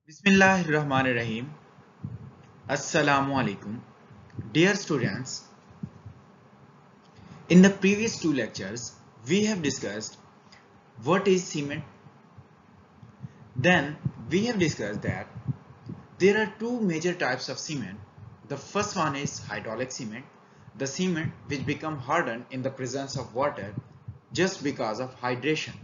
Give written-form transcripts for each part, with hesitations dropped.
Bismillahirrahmanirrahim. Assalamu alaikum. Dear students, in the previous two lectures, we have discussed what is cement. Then we have discussed that there are two major types of cement. The first one is hydraulic cement, the cement which become hardened in the presence of water just because of hydration.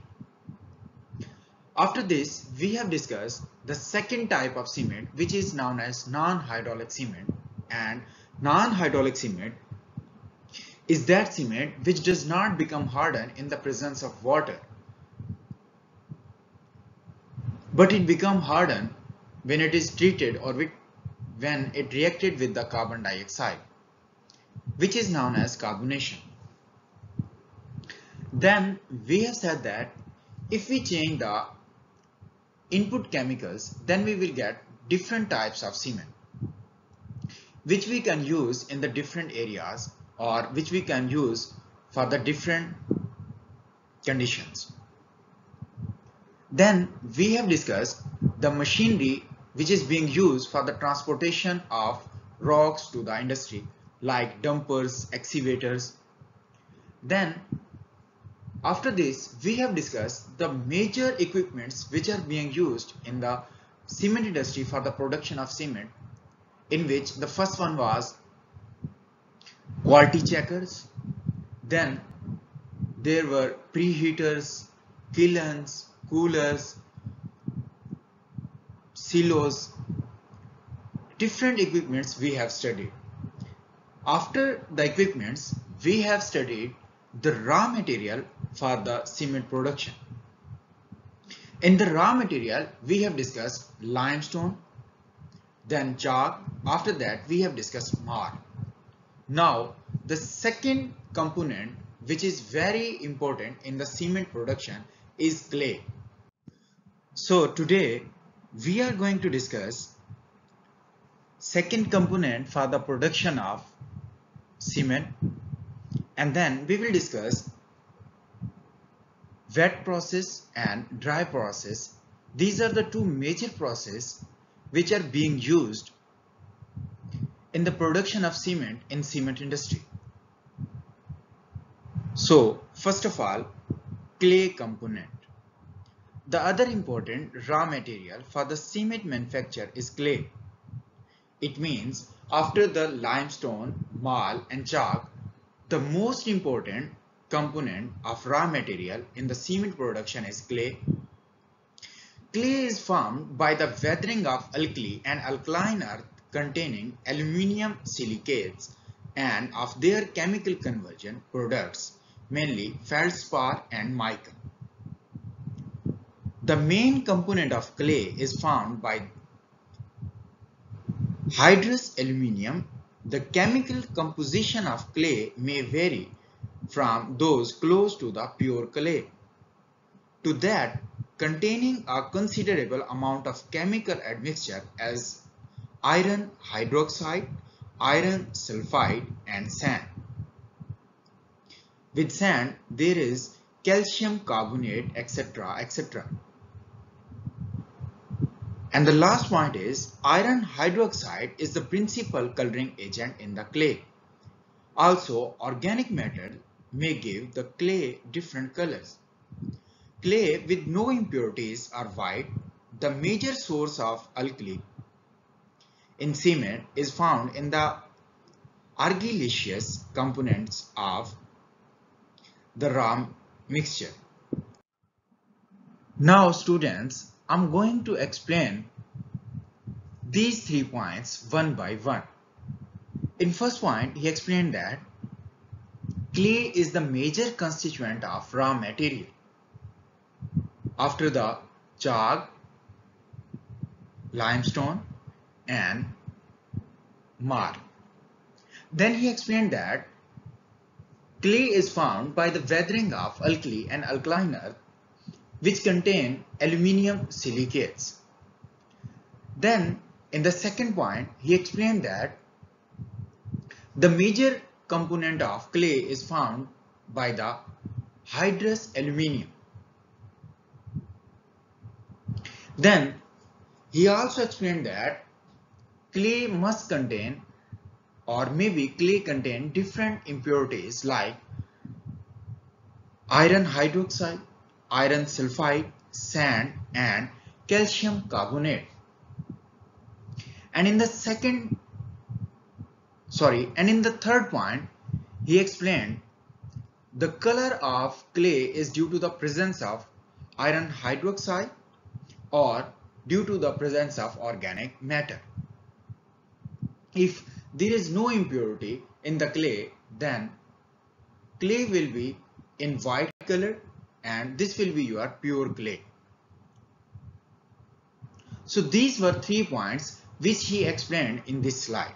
After this, we have discussed the second type of cement, which is known as non-hydraulic cement. And non-hydraulic cement is that cement which does not become hardened in the presence of water, but it becomes hardened when it is treated or when it reacted with the carbon dioxide, which is known as carbonation. Then we have said that if we change the input chemicals, then we will get different types of cement, which we can use in the different areas or which we can use for the different conditions. Then we have discussed the machinery which is being used for the transportation of rocks to the industry, like dumpers, excavators. Then after this, we have discussed the major equipments which are being used in the cement industry for the production of cement, in which the first one was quality checkers. Then there were preheaters, kilns, coolers, silos, different equipments we have studied. After the equipments, we have studied the raw material for the cement production. In the raw material, we have discussed limestone, then chalk. After that, we have discussed marl. Now, the second component which is very important in the cement production is clay. So today we are going to discuss second component for the production of cement, and then we will discuss wet process and dry process. These are the two major processes which are being used in the production of cement in cement industry. So first of all, clay component. The other important raw material for the cement manufacture is clay. It means after the limestone, marl and chalk, the most important component of raw material in the cement production is clay. Clay is formed by the weathering of alkali and alkaline earth containing aluminium silicates and of their chemical conversion products, mainly feldspar and mica. The main component of clay is formed by hydrous aluminium. The chemical composition of clay may vary from those close to the pure clay to that containing a considerable amount of chemical admixture as iron hydroxide, iron sulfide and sand. With sand there is calcium carbonate, etc., etc. And the last point is iron hydroxide is the principal coloring agent in the clay. Also, organic matter may give the clay different colors. Clay with no impurities are white. The major source of alkali in cement is found in the argillaceous components of the raw mixture. Now students, I'm going to explain these 3 points one by one. In first point, he explained that clay is the major constituent of raw material after the chalk, limestone and marl. Then he explained that clay is formed by the weathering of alkali and alkaline earth which contain aluminium silicates. Then in the second point, he explained that the major component of clay is found by the hydrous aluminium. Then He also explained that clay must contain, or maybe clay contain different impurities like iron hydroxide, iron sulfide, sand and calcium carbonate. And in the third point, he explained the color of clay is due to the presence of iron hydroxide or due to the presence of organic matter. If there is no impurity in the clay, then clay will be in white color and this will be your pure clay. So these were 3 points which he explained in this slide.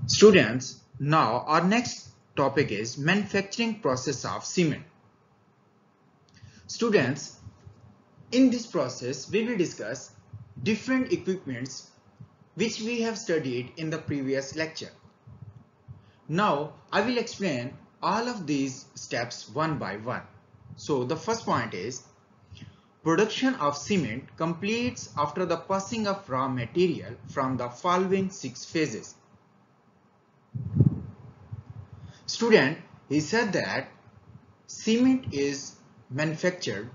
Students, now our next topic is manufacturing process of cement. Students, in this process we will discuss different equipments which we have studied in the previous lecture. Now I will explain all of these steps one by one. So the first point is production of cement completes after the passing of raw material from the following 6 phases. Student, he said that cement is manufactured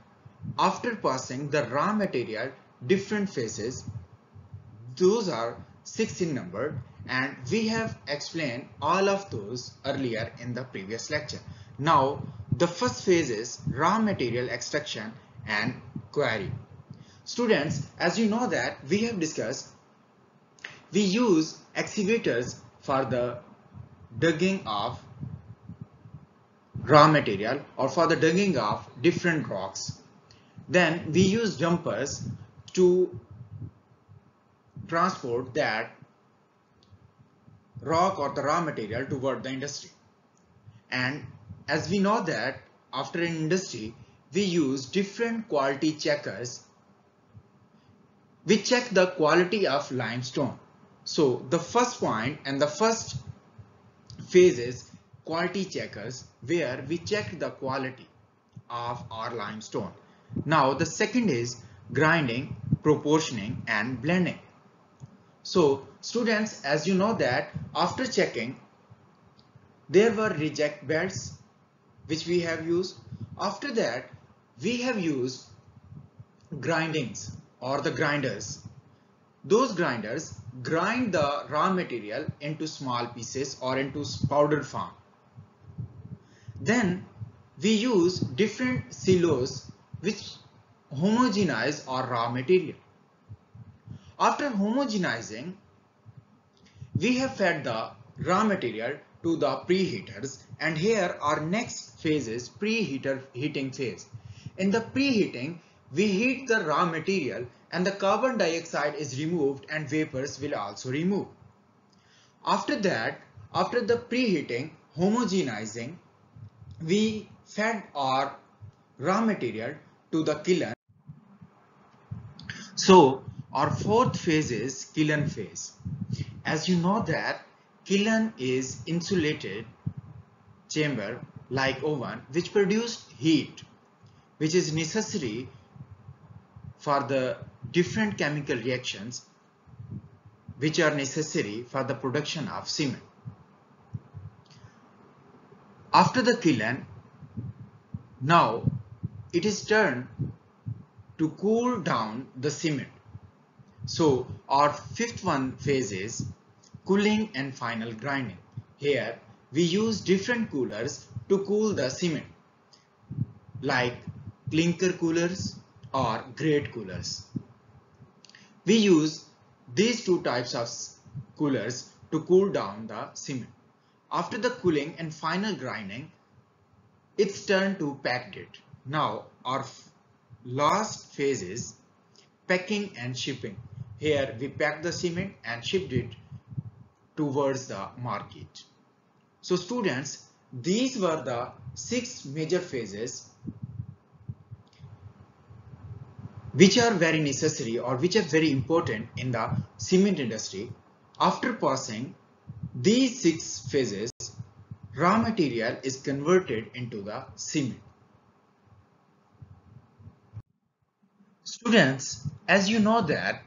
after passing the raw material different phases. Those are 6 in number and we have explained all of those earlier in the previous lecture. Now the first phase is raw material extraction and quarry. Students, as you know that we have discussed, we use excavators for the digging of raw material or for the digging of different rocks. Then we use dumpers to transport that rock or the raw material toward the industry. And as we know that after an industry, we use different quality checkers. We check the quality of limestone. So the first point and the first phase is quality checkers, where we check the quality of our limestone. Now the second is grinding, proportioning and blending. So students, as you know that after checking, there were reject belts which we have used. After that, we have used grindings or the grinders. Those grinders grind the raw material into small pieces or into powder form. Then we use different silos which homogenize our raw material. After homogenizing, we have fed the raw material to the preheaters, and here our next phase is heating phase. In the preheating, we heat the raw material and the carbon dioxide is removed and vapors will also remove. After that, after the preheating, homogenizing, we fed our raw material to the kiln. So our fourth phase is kiln phase. As you know that kiln is insulated chamber like oven which produce heat, which is necessary for the different chemical reactions which are necessary for the production of cement. After the kiln, now it is turned to cool down the cement. So our fifth phase is cooling and final grinding. Here we use different coolers to cool the cement, like clinker coolers or grate coolers. We use these two types of coolers to cool down the cement. After the cooling and final grinding, it's turned to packed it. Now our last phase is packing and shipping. Here we pack the cement and shipped it towards the market. So students, these were the 6 major phases which are very necessary or which are very important in the cement industry. After passing these 6 phases, raw material is converted into the cement. Students, as you know that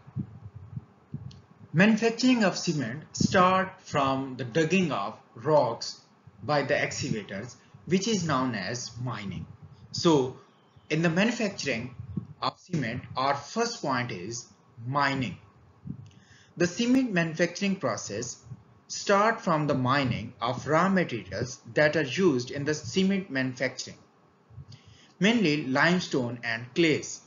manufacturing of cement start from the digging of rocks by the excavators, which is known as mining. So in the manufacturing of cement, our first point is mining. The cement manufacturing process start from the mining of raw materials that are used in the cement manufacturing, mainly limestone and clays.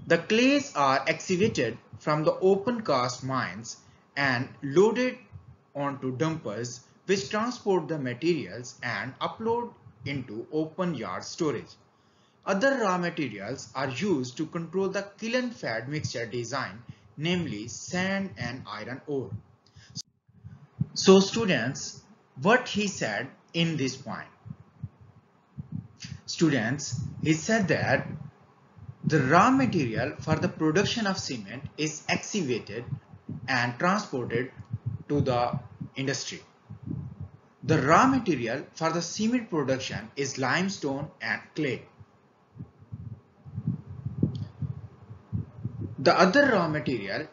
The clays are excavated from the open cast mines and loaded onto dumpers which transport the materials and upload into open yard storage. Other raw materials are used to control the kiln-fed mixture design, namely sand and iron ore. So students, what he said in this point? Students, he said that the raw material for the production of cement is excavated and transported to the industry. The raw material for the cement production is limestone and clay. The other raw material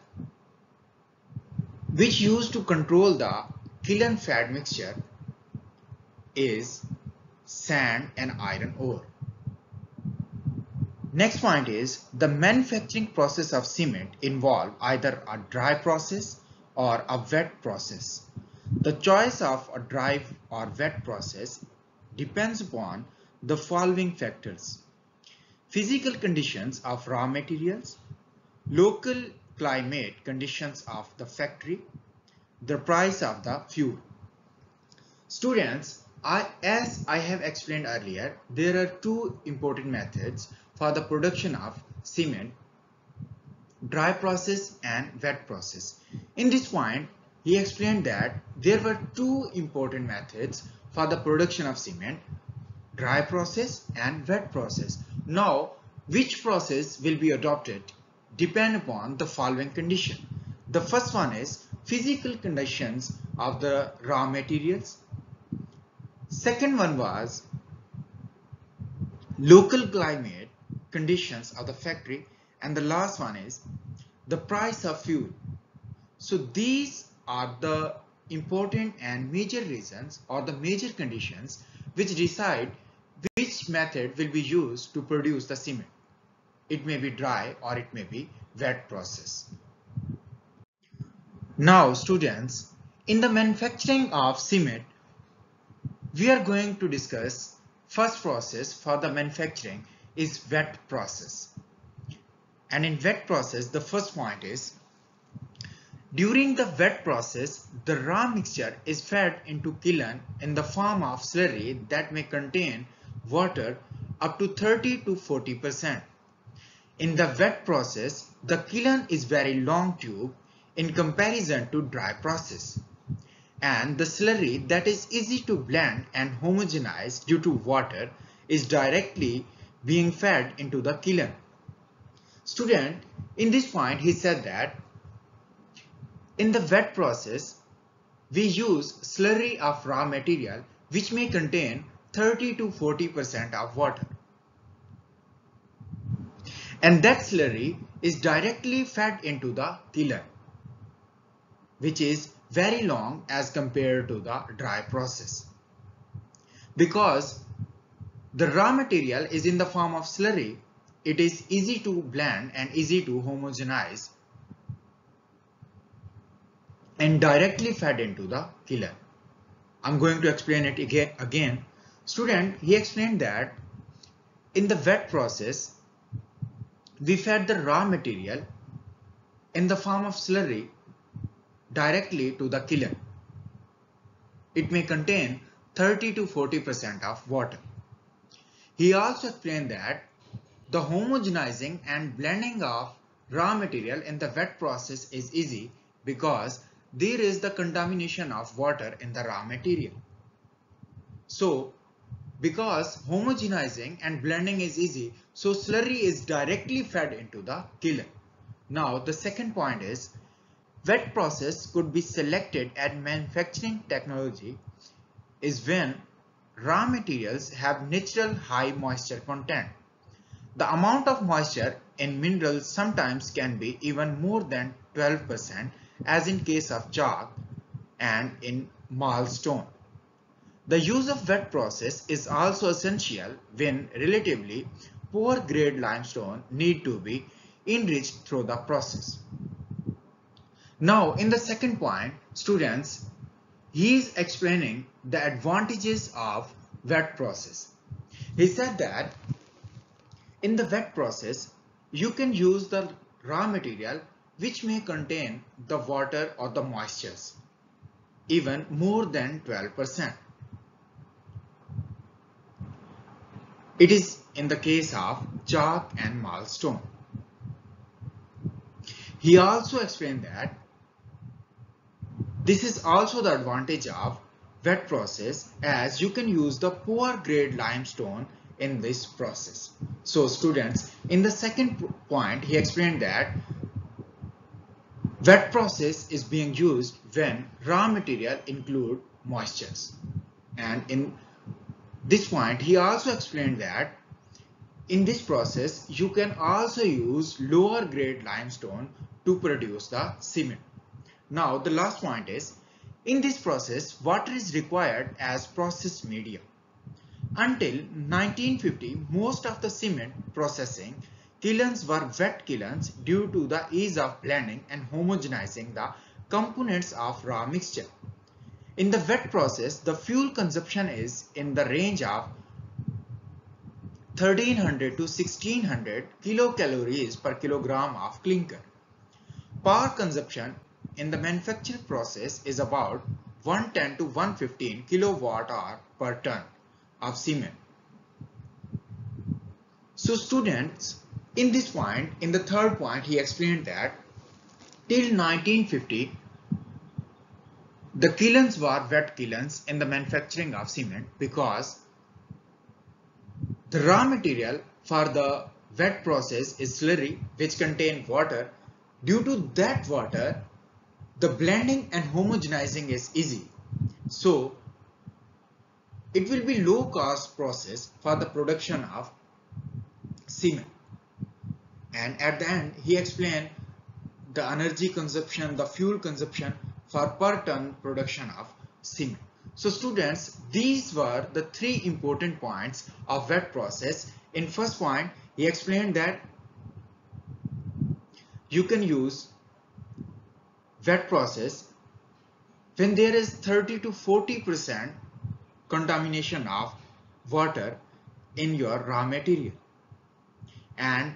which used to control the kiln-fed mixture is sand and iron ore. Next point is the manufacturing process of cement involve either a dry process or a wet process. The choice of a dry or wet process depends upon the following factors: physical conditions of raw materials, local climate conditions of the factory, the price of the fuel. Students, as I have explained earlier, there are two important methods for the production of cement: dry process and wet process. In this point, he explained that there were two important methods for the production of cement: dry process and wet process. Now, which process will be adopted depend upon the following condition. The first one is physical conditions of the raw materials. Second one was local climate conditions of the factory, and the last one is the price of fuel. So these are the important and major reasons or the major conditions which decide which method will be used to produce the cement. It may be dry or it may be wet process. Now students, in the manufacturing of cement, we are going to discuss first process for the manufacturing is wet process. And in wet process, the first point is during the wet process, the raw mixture is fed into kiln in the form of slurry that may contain water up to 30 to 40%. In the wet process, the kiln is very long tube in comparison to dry process, and the slurry that is easy to blend and homogenize due to water is directly being fed into the kiln. Student, in this point he said that in the wet process we use slurry of raw material which may contain 30 to 40% of water, and that slurry is directly fed into the kiln, which is very long as compared to the dry process. Because the raw material is in the form of slurry, it is easy to blend and easy to homogenize and directly fed into the kiln. I'm going to explain it again. Student, he explained that in the wet process, we fed the raw material in the form of slurry directly to the kiln. It may contain 30 to 40% of water. He also explained that the homogenizing and blending of raw material in the wet process is easy because there is the contamination of water in the raw material. So, because homogenizing and blending is easy, so slurry is directly fed into the kiln. Now, the second point is wet process could be selected as manufacturing technology is when raw materials have natural high moisture content. The amount of moisture in minerals sometimes can be even more than 12%, as in case of chalk and in marl stone. The use of wet process is also essential when relatively poor grade limestone need to be enriched through the process. Now in the second point, students, he is explaining the advantages of wet process. He said that in the wet process, you can use the raw material which may contain the water or the moistures, even more than 12%. It is in the case of chalk and marl stone. He also explained that this is also the advantage of wet process, as you can use the poor grade limestone in this process. So students, in the second point, he explained that wet process is being used when raw material include moistures. And in this point, he also explained that in this process, you can also use lower grade limestone to produce the cement. Now the last point is, in this process, water is required as process medium. Until 1950, most of the cement processing kilns were wet kilns due to the ease of blending and homogenizing the components of raw mixture. In the wet process, the fuel consumption is in the range of 1300 to 1600 kilocalories per kilogram of clinker. Power consumption in the manufacture process is about 110 to 115 kilowatt hour per ton of cement. So students, in this point, in the third point, he explained that till 1950, the kilns were wet kilns in the manufacturing of cement because the raw material for the wet process is slurry which contain water. Due to that water, the blending and homogenizing is easy. So it will be low cost process for the production of cement. And at the end, he explained the energy consumption, the fuel consumption for per ton production of cement. So students, these were the three important points of wet process. In first point, he explained that you can use wet process when there is 30 to 40% contamination of water in your raw material. And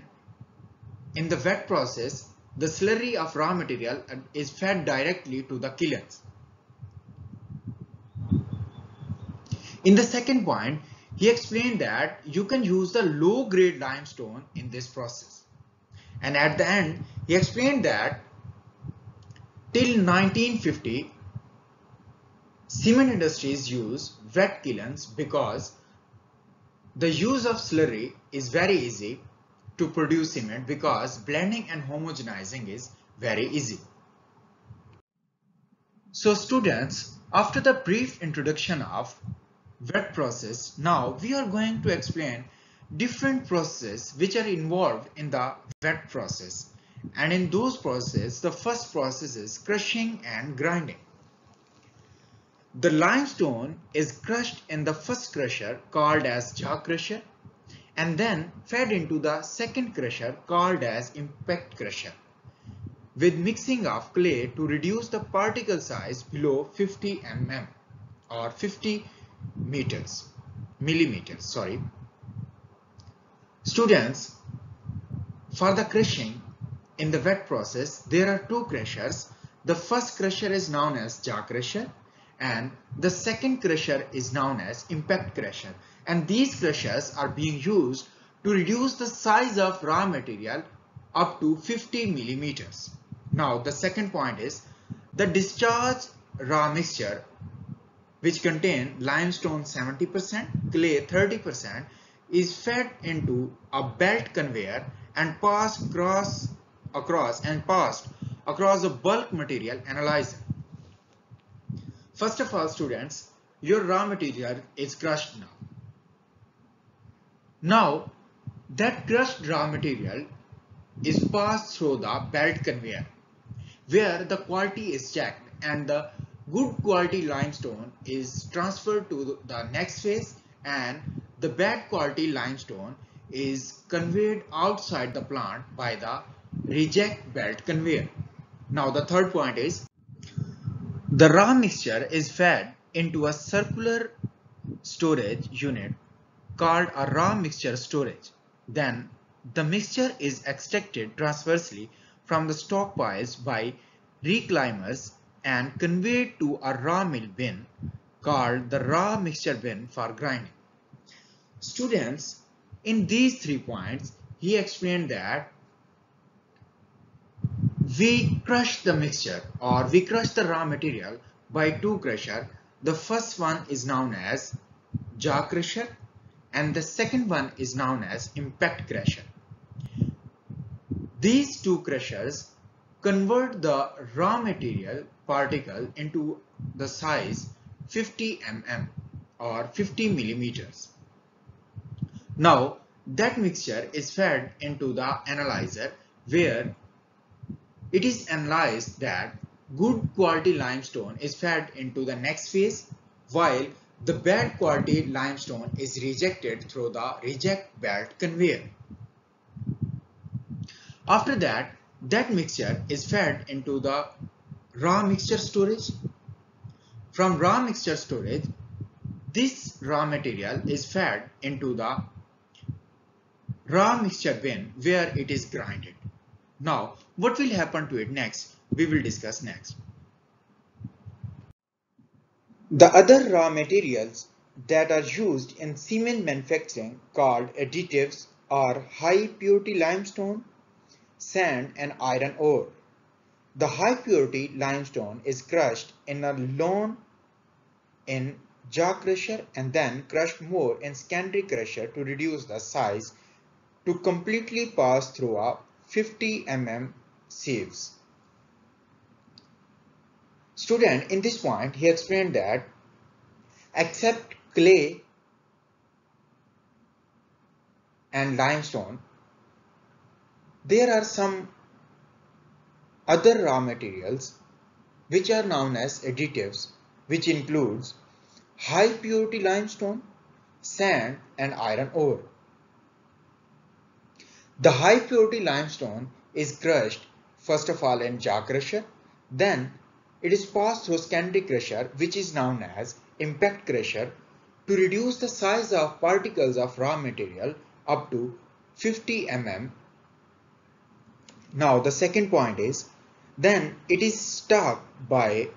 in the wet process, the slurry of raw material is fed directly to the kilns. In the second point, he explained that you can use the low grade limestone in this process. And at the end, he explained that till 1950, cement industries use wet kilns because the use of slurry is very easy to produce cement because blending and homogenizing is very easy. So students, after the brief introduction of wet process, now we are going to explain different processes which are involved in the wet process. And in those processes, the first process is crushing and grinding. The limestone is crushed in the first crusher called as jaw crusher and then fed into the second crusher called as impact crusher with mixing of clay to reduce the particle size below 50 mm or 50 millimeters. Students, for the crushing in the wet process, there are two crushers. The first crusher is known as jaw crusher and the second crusher is known as impact crusher. And these crushers are being used to reduce the size of raw material up to 50 millimeters. Now the second point is the discharged raw mixture, which contain limestone 70%, clay 30%, is fed into a belt conveyor and passed across a bulk material analyzer. First of all, students, your raw material is crushed now. Now that crushed raw material is passed through the belt conveyor, where the quality is checked and the good quality limestone is transferred to the next phase, and the bad quality limestone is conveyed outside the plant by the reject belt conveyor. Now the third point is the raw mixture is fed into a circular storage unit called a raw mixture storage. Then the mixture is extracted transversely from the stockpiles by reclaimers and conveyed to a raw mill bin called the raw mixture bin for grinding. Students, in these 3 points, he explained that we crush the mixture or we crush the raw material by two crusher. The first one is known as jaw crusher and the second one is known as impact crusher. These two crushers convert the raw material particle into the size 50 mm or 50 millimeters. Now that mixture is fed into the analyzer where it is analyzed that good quality limestone is fed into the next phase while the bad quality limestone is rejected through the reject belt conveyor. After that, that mixture is fed into the raw mixture storage. From raw mixture storage, this raw material is fed into the raw mixture bin where it is grinded. Now, what will happen to it next? We will discuss next. The other raw materials that are used in cement manufacturing called additives are high purity limestone, sand and iron ore. The high purity limestone is crushed in a lawn in jaw crusher and then crushed more in secondary crusher to reduce the size to completely pass through a 50 mm sieves. Student, in this point, he explained that except clay and limestone, there are some other raw materials which are known as additives, which includes high purity limestone, sand and iron ore. The high purity limestone is crushed first of all in jaw crusher, then it is passed through secondary crusher which is known as impact crusher to reduce the size of particles of raw material up to 50 mm. Now the second point is then it is stocked by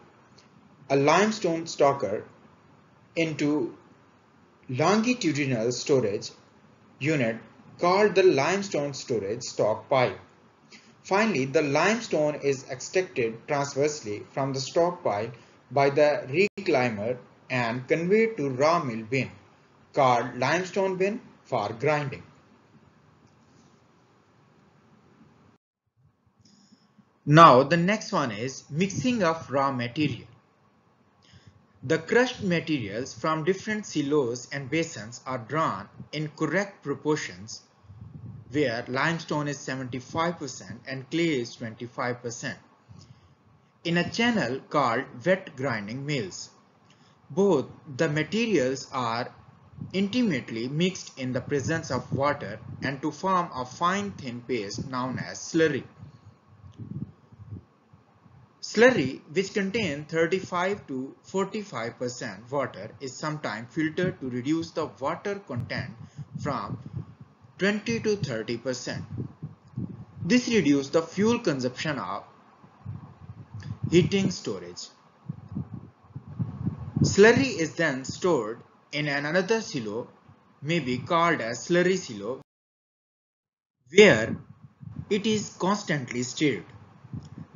a limestone stocker into longitudinal storage unit called the limestone storage stockpile. Finally, the limestone is extracted transversely from the stockpile by the reclaimer and conveyed to raw mill bin called limestone bin for grinding. Now the next one is mixing of raw material. The crushed materials from different silos and basins are drawn in correct proportions where limestone is 75% and clay is 25% in a channel called wet grinding mills. Both the materials are intimately mixed in the presence of water and to form a fine thin paste known as slurry. Slurry, which contains 35 to 45% water, is sometimes filtered to reduce the water content from 20 to 30%. This reduces the fuel consumption of heating storage. Slurry is then stored in another silo, maybe called as slurry silo, where it is constantly stirred.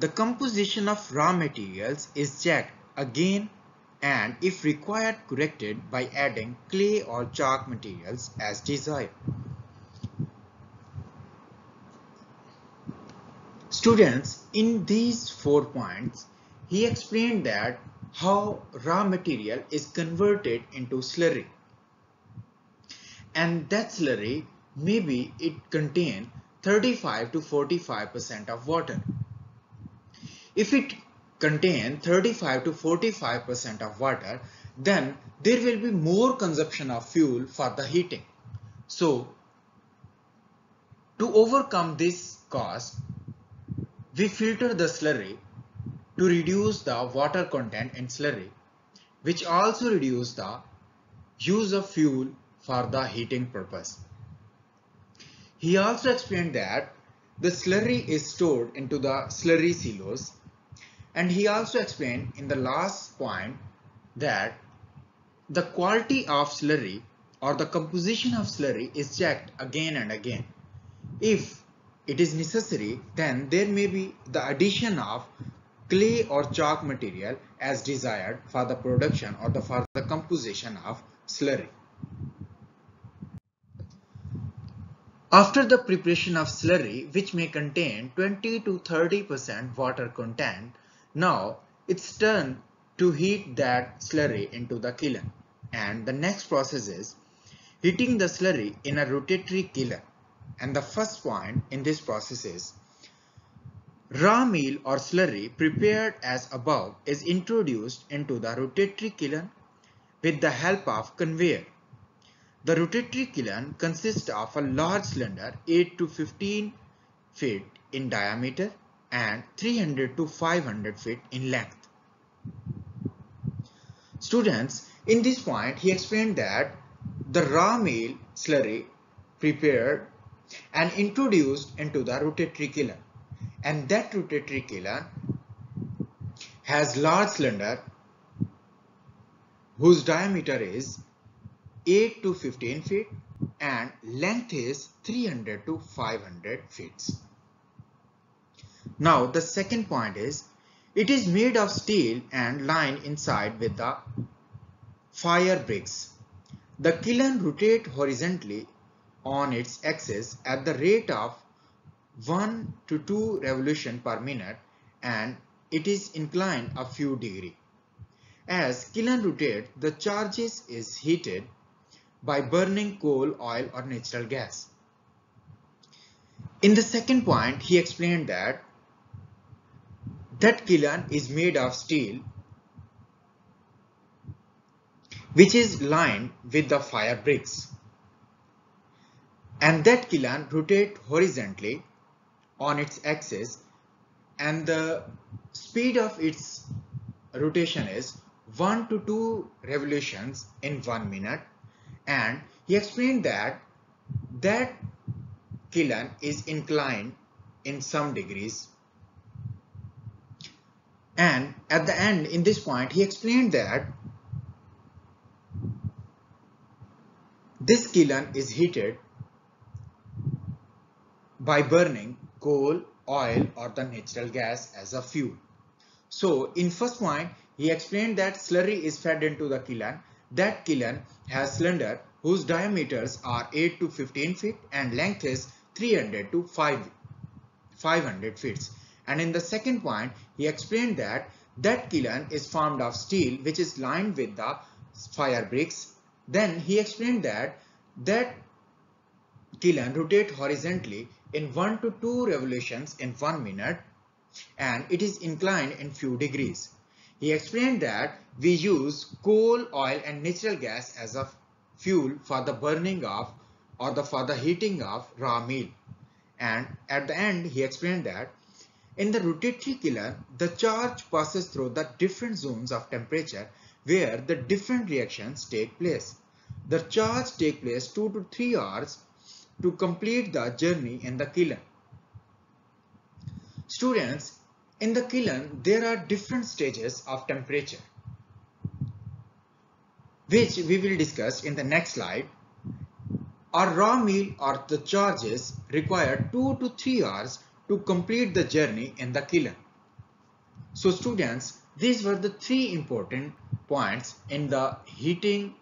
The composition of raw materials is checked again and if required corrected by adding clay or chalk materials as desired. Students, in these 4 points, he explained that how raw material is converted into slurry. And that slurry, maybe it contains 35 to 45% of water. If it contains 35 to 45% of water, then there will be more consumption of fuel for the heating. So, to overcome this cost, we filter the slurry to reduce the water content in slurry, which also reduce the use of fuel for the heating purpose. He also explained that the slurry is stored into the slurry silos, and he also explained in the last point that the quality of slurry or the composition of slurry is checked again and again. If it is necessary, then there may be the addition of clay or chalk material as desired for the production or for the composition of slurry. After the preparation of slurry, which may contain 20 to 30% water content, now it's turn to heat that slurry into the kiln. And the next process is heating the slurry in a rotatory kiln. And the first point in this process is raw meal or slurry prepared as above is introduced into the rotatory kiln with the help of conveyor. The rotatory kiln consists of a large cylinder 8 to 15 feet in diameter and 300 to 500 feet in length. Students, in this point, he explained that the raw meal slurry prepared and introduced into the rotatory kiln, and that rotatory kiln has large cylinder whose diameter is 8 to 15 feet and length is 300 to 500 feet. Now the second point is it is made of steel and lined inside with the fire bricks. The kiln rotates horizontally on its axis at the rate of 1 to 2 revolutions per minute, and it is inclined a few degrees. As kiln rotates, the charges is heated by burning coal, oil or natural gas. In the second point, he explained that kiln is made of steel which is lined with the fire bricks, and that kiln rotates horizontally on its axis, and the speed of its rotation is 1 to 2 revolutions in 1 minute. And he explained that kiln is inclined in some degrees. And at the end, in this point, he explained that this kiln is heated by burning coal, oil or the natural gas as a fuel. So in first point, he explained that slurry is fed into the kiln. That kiln has cylinder whose diameters are 8 to 15 feet and length is 300 to 500 feet. And in the second point, he explained that kiln is formed of steel which is lined with the fire bricks. Then he explained that kiln rotates horizontally in 1 to 2 revolutions in 1 minute, and it is inclined in few degrees. He explained that we use coal, oil and natural gas as a fuel for the burning of or for the heating of raw meal. And at the end, he explained that in the rotatory kiln, the charge passes through the different zones of temperature where the different reactions take place. The charge takes place 2 to 3 hours to complete the journey in the kiln. Students, in the kiln, there are different stages of temperature, which we will discuss in the next slide. Our raw meal or the charges require 2 to 3 hours to complete the journey in the kiln. So students, these were the 3 important points in the heating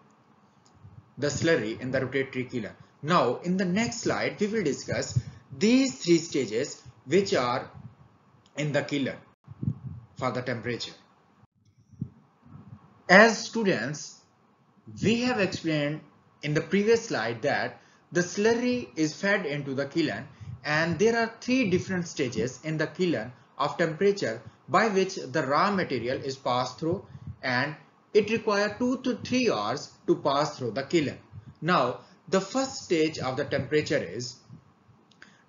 the slurry in the rotatory kiln. Now in the next slide, we will discuss these 3 stages which are in the kiln for the temperature. As students, we have explained in the previous slide that the slurry is fed into the kiln and there are three different stages in the kiln of temperature by which the raw material is passed through, and it requires 2 to 3 hours to pass through the kiln. Now, the first stage of the temperature is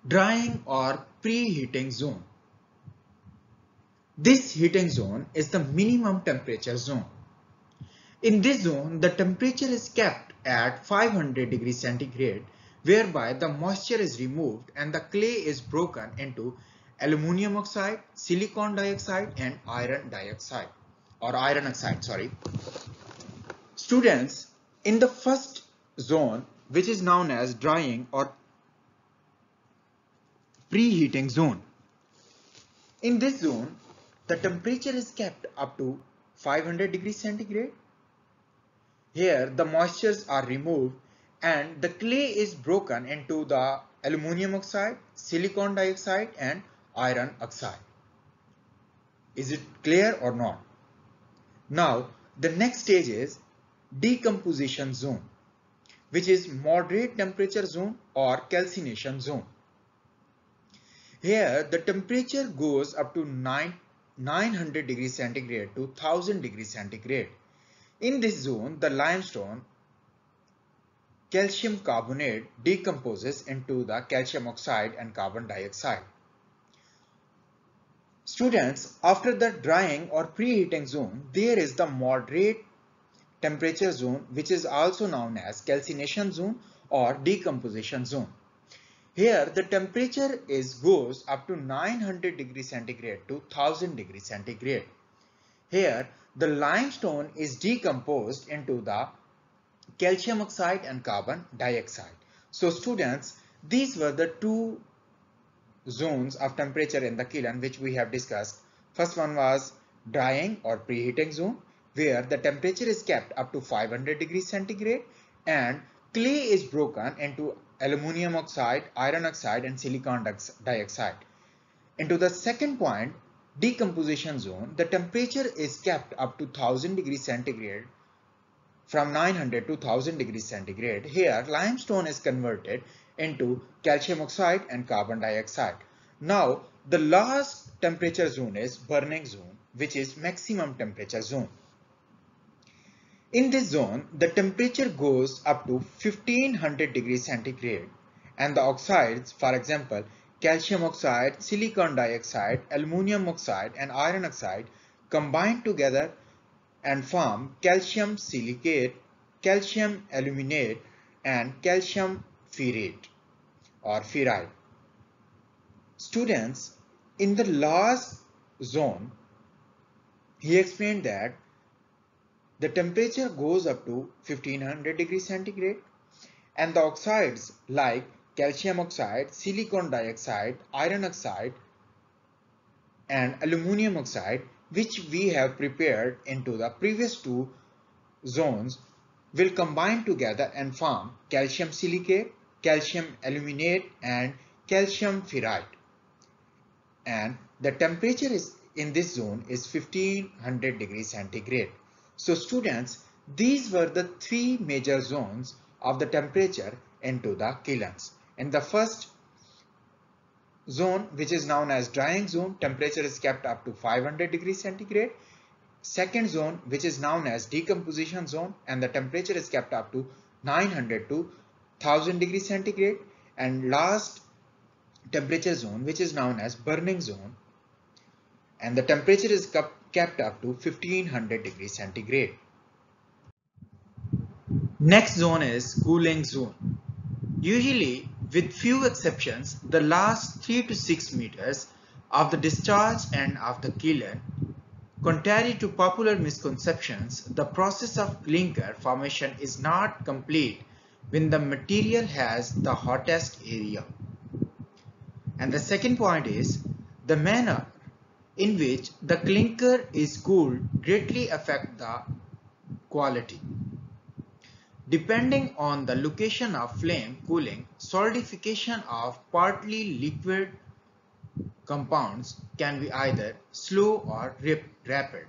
drying or preheating zone. This heating zone is the minimum temperature zone. In this zone, the temperature is kept at 500 degrees centigrade, whereby the moisture is removed and the clay is broken into aluminum oxide, silicon dioxide and iron dioxide or iron oxide, sorry. Students, in the first zone, which is known as drying or preheating zone, in this zone, the temperature is kept up to 500 degrees centigrade. Here, the moistures are removed and the clay is broken into the aluminum oxide, silicon dioxide and iron oxide. Is it clear or not? Now, the next stage is decomposition zone, which is moderate temperature zone or calcination zone. Here, the temperature goes up to 900 degrees centigrade to 1000 degrees centigrade. In this zone, the limestone calcium carbonate decomposes into the calcium oxide and carbon dioxide. Students, after the drying or preheating zone, there is the moderate temperature zone, which is also known as calcination zone or decomposition zone. Here, the temperature goes up to 900 degrees centigrade to 1000 degrees centigrade. Here, the limestone is decomposed into the calcium oxide and carbon dioxide. So students, these were the two zones of temperature in the kiln which we have discussed. First one was drying or preheating zone, where the temperature is kept up to 500 degrees centigrade and clay is broken into aluminum oxide, iron oxide and silicon dioxide. Into the second point, decomposition zone, the temperature is kept up to 1000 degrees centigrade, from 900 to 1000 degrees centigrade. Here, limestone is converted into calcium oxide and carbon dioxide. Now, the last temperature zone is burning zone, which is maximum temperature zone. In this zone, the temperature goes up to 1500 degrees centigrade and the oxides, for example, calcium oxide, silicon dioxide, aluminum oxide and iron oxide combine together and form calcium silicate, calcium aluminate and calcium ferrate or ferrite. Students, in the last zone, he explained that the temperature goes up to 1500 degrees centigrade and the oxides like calcium oxide, silicon dioxide, iron oxide and aluminum oxide, which we have prepared into the previous two zones, will combine together and form calcium silicate, calcium aluminate and calcium ferrite. And the temperature in this zone is 1500 degrees centigrade. So students, these were the three major zones of the temperature into the kilns. In the first zone, which is known as drying zone, temperature is kept up to 500 degrees centigrade. Second zone, which is known as decomposition zone, and the temperature is kept up to 900 to 1000 degrees centigrade. And last temperature zone, which is known as burning zone, and the temperature is kept up to 1500 degrees centigrade. Next zone is cooling zone. Usually, with few exceptions, the last 3 to 6 meters of the discharge end of the kiln. Contrary to popular misconceptions, the process of clinker formation is not complete when the material has the hottest area. And the second point is the manner in which the clinker is cooled greatly affects the quality. Depending on the location of flame cooling, solidification of partly liquid compounds can be either slow or rapid.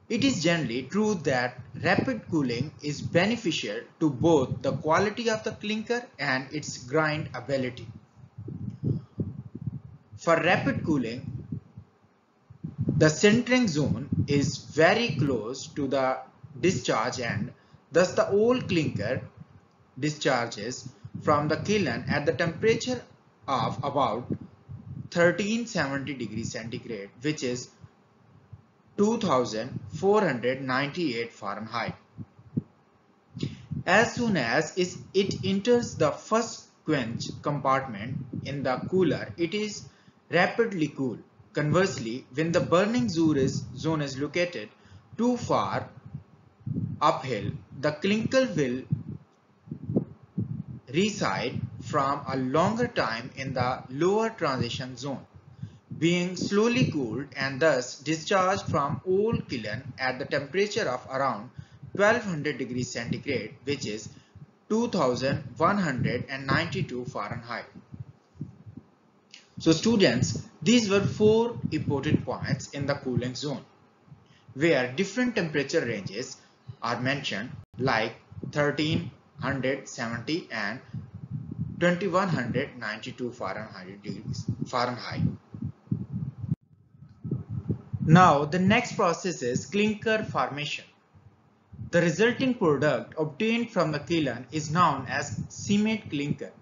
It is generally true that rapid cooling is beneficial to both the quality of the clinker and its grind ability. For rapid cooling, the centering zone is very close to the discharge end, thus the old clinker discharges from the kiln at the temperature of about 1370 degrees centigrade, which is 2498 Fahrenheit. As soon as it enters the first quench compartment in the cooler, it is rapidly cooled. Conversely, when the burning zone is located too far uphill, the clinker will reside from a longer time in the lower transition zone, being slowly cooled and thus discharged from old kiln at the temperature of around 1200 degrees centigrade, which is 2192 Fahrenheit. So students, these were 4 important points in the cooling zone, where different temperature ranges are mentioned, like 1370 and 2192 Fahrenheit. Now the next process is clinker formation. The resulting product obtained from the kiln is known as cement clinker.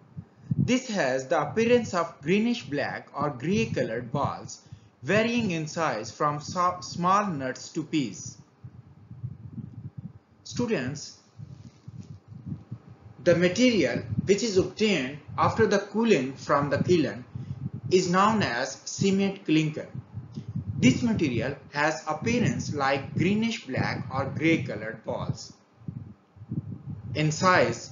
This has the appearance of greenish black or grey colored balls, varying in size from small nuts to peas. Students, the material which is obtained after the cooling from the kiln is known as cement clinker. This material has appearance like greenish black or grey colored balls in size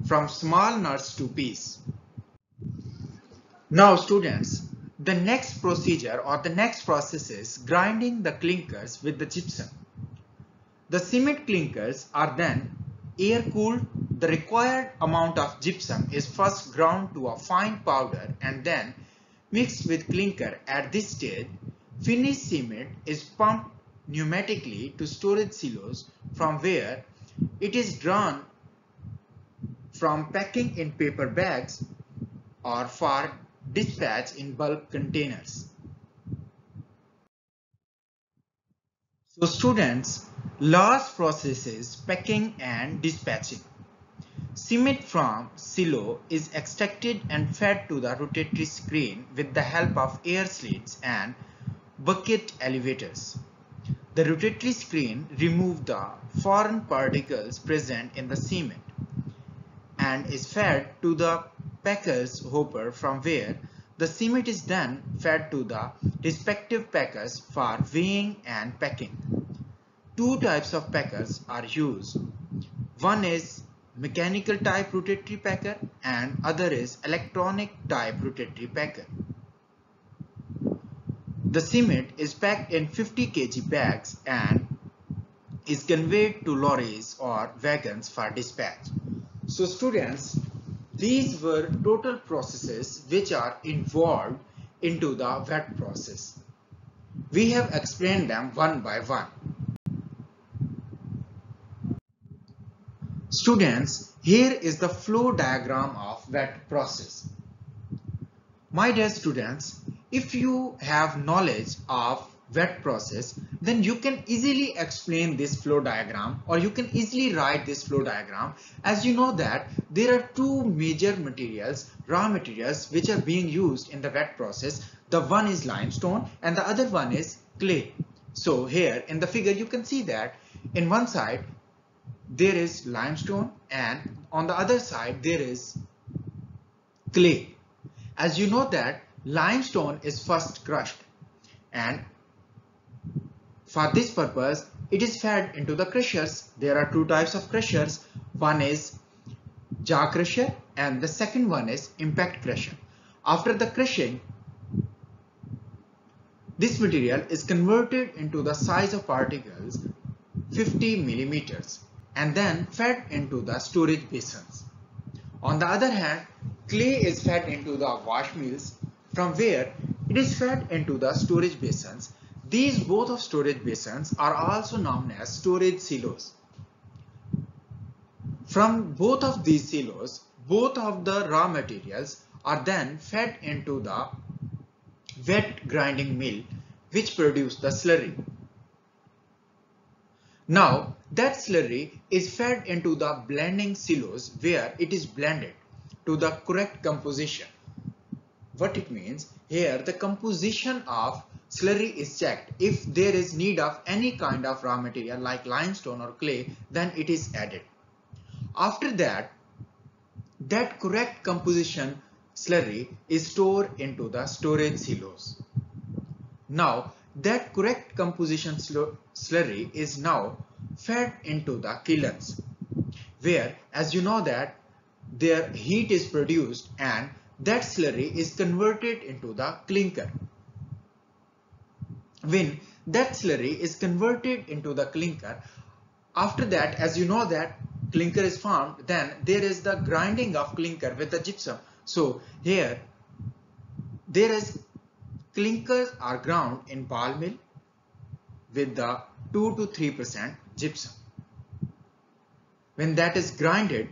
from small nuts to peas. Now students, the next procedure or the next process is grinding the clinkers with the gypsum. The cement clinkers are then air cooled. The required amount of gypsum is first ground to a fine powder and then mixed with clinker. At this stage, finished cement is pumped pneumatically to storage silos, from where it is drawn from packing in paper bags or for dispatch in bulk containers. So students, last process is packing and dispatching. Cement from silo is extracted and fed to the rotatory screen with the help of air slits and bucket elevators. The rotatory screen removes the foreign particles present in the cement and is fed to the packer's hopper, from where the cement is then fed to the respective packers for weighing and packing. 2 types of packers are used. One is mechanical type rotatory packer and other is electronic type rotatory packer. The cement is packed in 50 kg bags and is conveyed to lorries or wagons for dispatch. So students, these were total processes which are involved into the wet process. We have explained them one by one. Students, here is the flow diagram of wet process. My dear students, if you have knowledge of wet process, then you can easily explain this flow diagram, or you can easily write this flow diagram, as you know that there are 2 major materials, raw materials, which are being used in the wet process. The one is limestone and the other one is clay. So here in the figure you can see that in one side there is limestone and on the other side there is clay. As you know that limestone is first crushed, and for this purpose it is fed into the crushers. There are 2 types of crushers. One is jaw crusher and the second one is impact crusher. After the crushing, this material is converted into the size of particles 50 millimeters and then fed into the storage basins. On the other hand, clay is fed into the wash mills, from where it is fed into the storage basins. These both of storage basins are also known as storage silos. From both of these silos, both of the raw materials are then fed into the wet grinding mill, which produce the slurry. Now that slurry is fed into the blending silos where it is blended to the correct composition. What it means, here the composition of slurry is checked. If there is need of any kind of raw material like limestone or clay, then it is added. After that, that correct composition slurry is stored into the storage silos. Now that correct composition slurry is now fed into the kilns, where, as you know, that their heat is produced and that slurry is converted into the clinker. When that slurry is converted into the clinker, after that, as you know that clinker is formed, then there is the grinding of clinker with the gypsum. So here there is clinkers are ground in ball mill with the 2 to 3% gypsum. When that is grinded,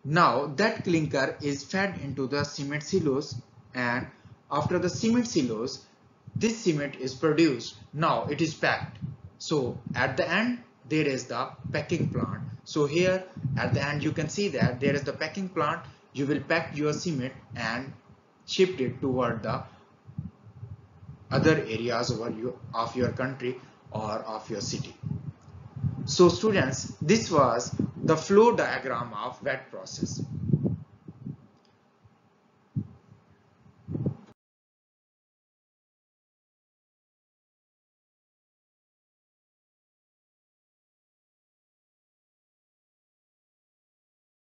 now that clinker is fed into the cement silos, and after the cement silos, this cement is produced. Now it is packed. So at the end there is the packing plant. So here at the end you can see that there is the packing plant. You will pack your cement and shipped it toward the other areas of your country or of your city. So students, this was the flow diagram of wet process.